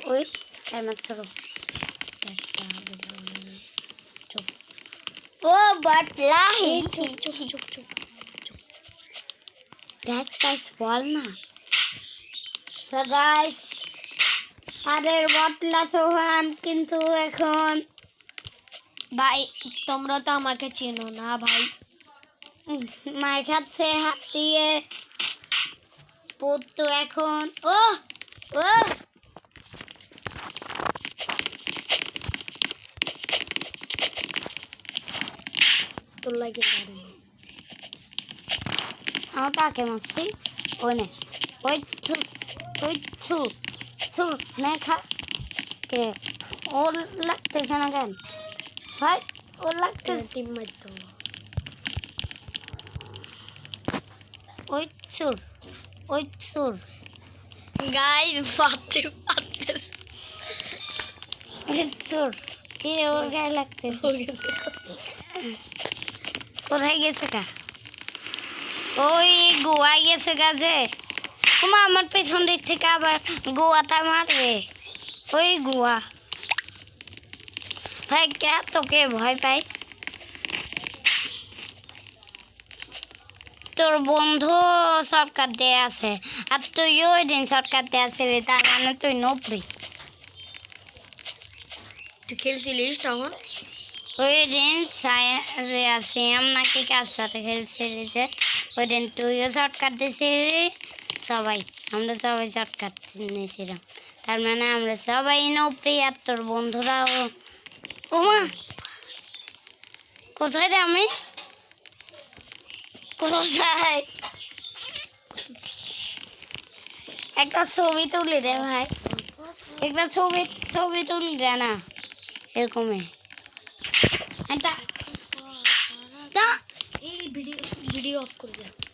ওই টাইমার শুরু চুপ ও বাটলা হে চুপ চুপ চুপ চুপ চুপ গাইস বল না তো গাইস আদের বাটলা সোহান কিন্তু এখন ভাই তোমরা তো আমাকে চেনো না ভাই মার খাচ্ছে হাত দিয়ে পড়তো এখন ও ও তোর লাগে দাঁড়ানো আমার কাকে মারছি ওই নে ওই ওই ছুর খা কে ওর লাগতেছে না কেন ভাই ওর লাগতেছে টিম মারতো ওই ছুর গাইস মারতে ছুর কি রে ওর গায়ে লাগতেছে কোথায় গেছে কা ওই গোয়া গেছে গাছে তোমার আমার পেছন দিক থেকে আবার গোয়াটা মারবে ওই গোয়া ভাই কে তোকে ভয় পাই তোর বন্ধু সরকার দিয়ে আছে আর তুই ওই দিন সরকার দিয়ে আসবি তার মানে তুই নপরি তুই খেলছিলিস তখন ওই দিন সিয়াম নাকি কার সাথে খেলছিলিস ওই দিন তুইও শর্টকাট দিয়েছিলি সবাই আমরা সবাই শর্টকাট নিয়েছিলাম তার মানে আমরা সবাই নপরি আর তোর বন্ধুরাও ওমা কোথায় রে আমি কোথায় একটা ছবি তুলি রে ভাই একটা ছবি তুলি রে না এরকমই একটা এই ভিডিও অফ করে দে